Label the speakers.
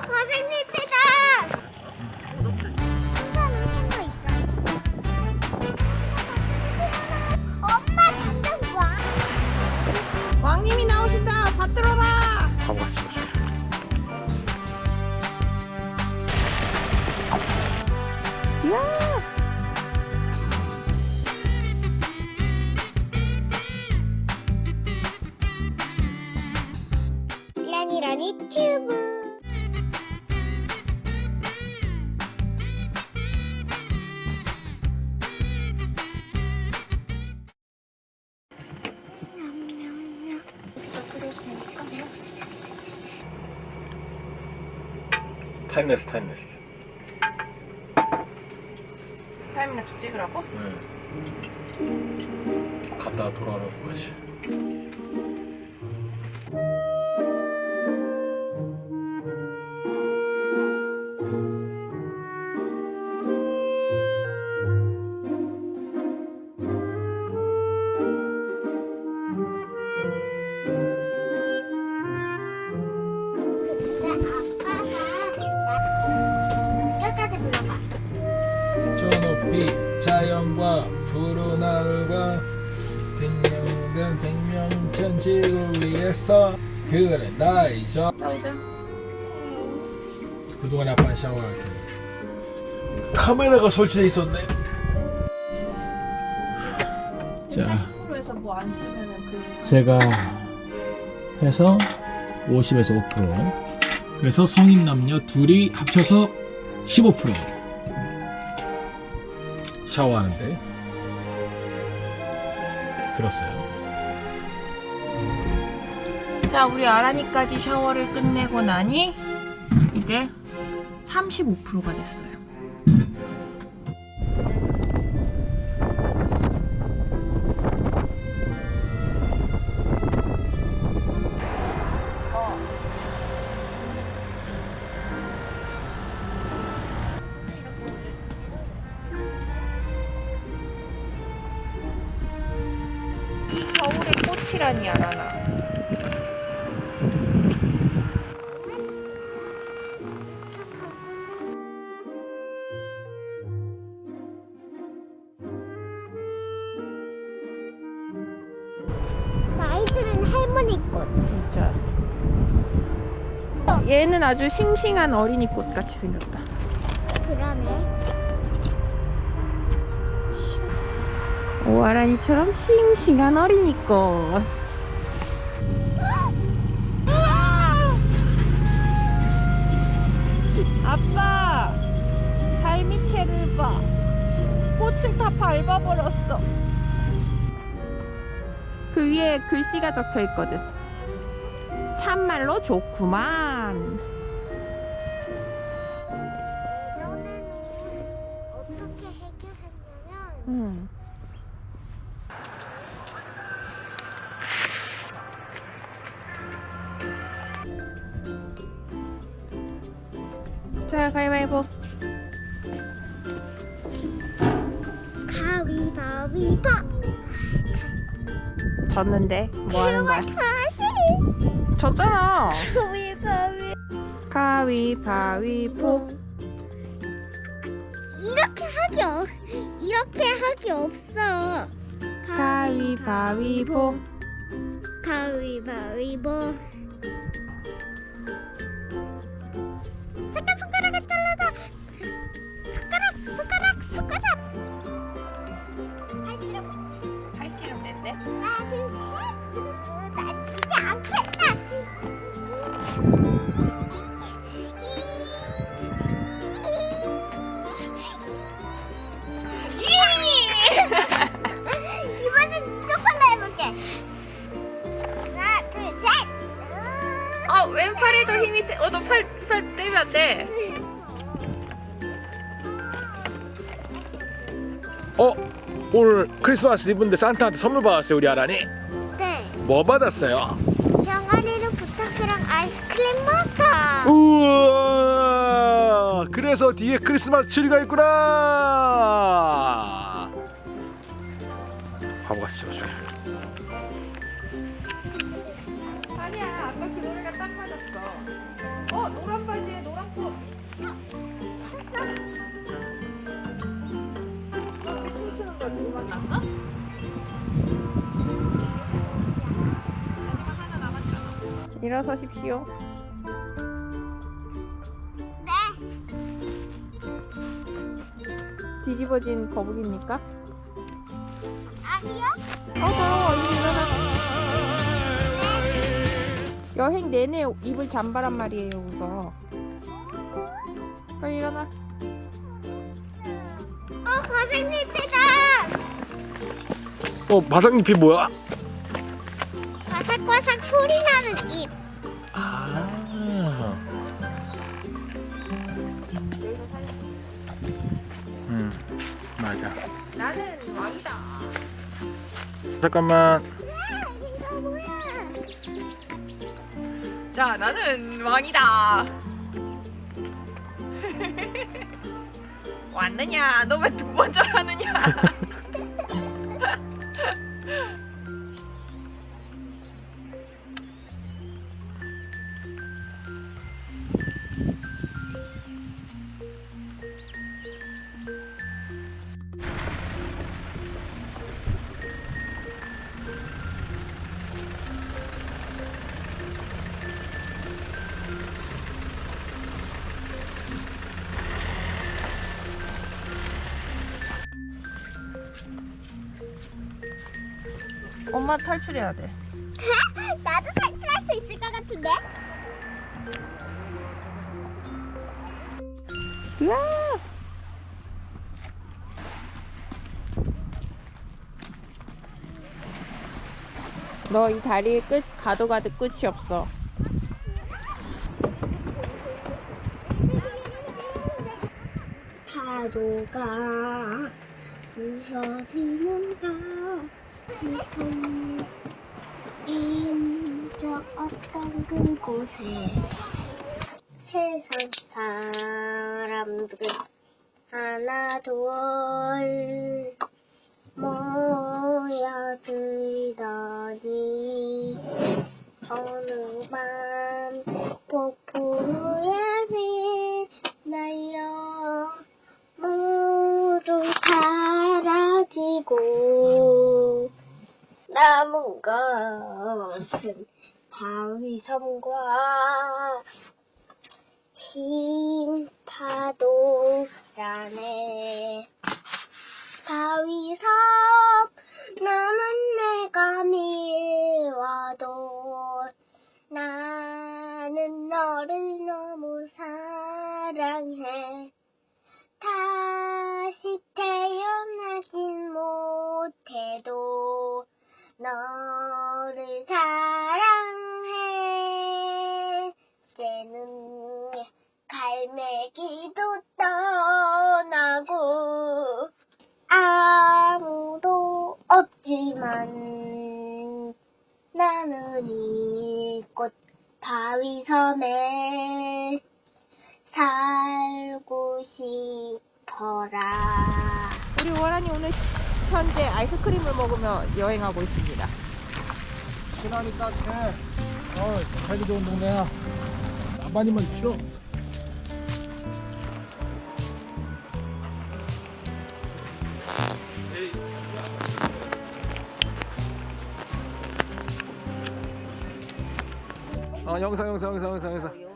Speaker 1: 과생잎이다. 엄마 당장 와.
Speaker 2: 왕님이 나오신다. 받들어라.
Speaker 3: 가보가 찍어줄게.
Speaker 2: 야.
Speaker 1: 라니라니 튜브.
Speaker 3: 타임랩스 타임랩스.
Speaker 2: 타임랩스 찍으라고?
Speaker 3: 응. 갔다가 돌아오는 거지.
Speaker 1: 여기까지 불러봐.
Speaker 3: 저 높이 자연과 푸른 하늘과 백년간 백명천 지구 위에서 그래 나이죠.
Speaker 2: 나오자.
Speaker 3: 그동안 아빠는 샤워할 텐데 카메라가 설치돼 있었네. 자
Speaker 2: 10%에서 뭐 안 쓰면은 그
Speaker 3: 제가 해서 50에서 5%. 그래서 성인 남녀 둘이 합쳐서 15% 샤워하는데 들었어요.
Speaker 2: 자, 우리 아란이까지 샤워를 끝내고 나니 이제 35%가 됐어요. 서울의 꽃이라니 아라나.
Speaker 1: 아이들은 할머니 꽃.
Speaker 2: 진짜. 얘는 아주 싱싱한 어린이 꽃 같이 생겼다.
Speaker 1: 그러네.
Speaker 2: 오아라니처럼 싱싱한 어린이 꽃. 아빠, 발 밑에를 봐. 꽃을 다 밟아버렸어. 그 위에 글씨가 적혀 있거든. 참말로 좋구만.
Speaker 1: 예전에는 어떻게 해결했냐면
Speaker 2: 자, 가위바위보.
Speaker 1: 가위바위보.
Speaker 2: 졌는데 뭐 하는 거야?
Speaker 1: 다시.
Speaker 2: 졌잖아.
Speaker 1: 가위바위보.
Speaker 2: 가위바위보.
Speaker 1: 이렇게 하기 없어.
Speaker 2: 가위바위보.
Speaker 1: 가위바위보. 손가락을 잘라서. 손가락.
Speaker 2: 팔씨름 냈네.
Speaker 1: 하나, 둘, 셋. 나 진짜 아프다. 이번엔 이쪽 팔로 해볼게. 하나, 둘, 셋.
Speaker 2: 왼팔에도 힘이 세. 너 팔 떼면 안 돼.
Speaker 3: 오늘 크리스마스 이브인데 산타한테 선물 받았어요 우리 아란이.
Speaker 1: 네.
Speaker 3: 뭐 받았어요?
Speaker 1: 병아리는 부탁해랑 아이스크림 먹어.
Speaker 3: 우와 그래서 뒤에 크리스마스 트리가 있구나. 바보같이 찍어줄게.
Speaker 2: 아니야, 아까 그 노래가 딱 맞았어. 노란 바지에 끝났어? 하나 남았잖아. 일어서십시오.
Speaker 1: 네.
Speaker 2: 뒤집어진 거북입니까?
Speaker 1: 아니요.
Speaker 2: 더러워. 이리 일어나. 여행 내내 입을 잠바란 말이에요, 그거. 빨리 일어나.
Speaker 1: 바삭잎이다.
Speaker 3: 바삭잎이 뭐야?
Speaker 1: 바삭바삭 소리 나는 잎.
Speaker 3: 아. 맞아.
Speaker 2: 나는 왕이다.
Speaker 3: 잠깐만.
Speaker 1: 이거 뭐야?
Speaker 2: 자, 나는 왕이다. 왔느냐? 너 왜 두 번 절하느냐? 엄마 탈출해야 돼.
Speaker 1: 나도 탈출할 수 있을 것 같은데?
Speaker 2: 으아! 너 이 다리의 끝 가도 가도 끝이 없어.
Speaker 1: 파도가 부서지는가 무슨 인적 어떤 그곳에 세상 사람들은 하나둘 모여들더니 어느 밤 폭풍우에 휘날려 모두 사라지고 남은 것은 바위 섬과 흰 파도라네. 바위 섬 너는 내가 미워도 나는 너를 너무 사랑해. 다시 태어나진 못해도 너를 사랑해. 이제는 갈매기도 떠나고 아무도 없지만 나는 이곳 바위섬에 살고 싶어라.
Speaker 2: 우리 월안이 오늘 현재 아이스크림을 먹으며 여행하고 있습니다.
Speaker 3: 시간이 따뜻해. 살기 좋은 동네야. 나만이면 싫어. 영상.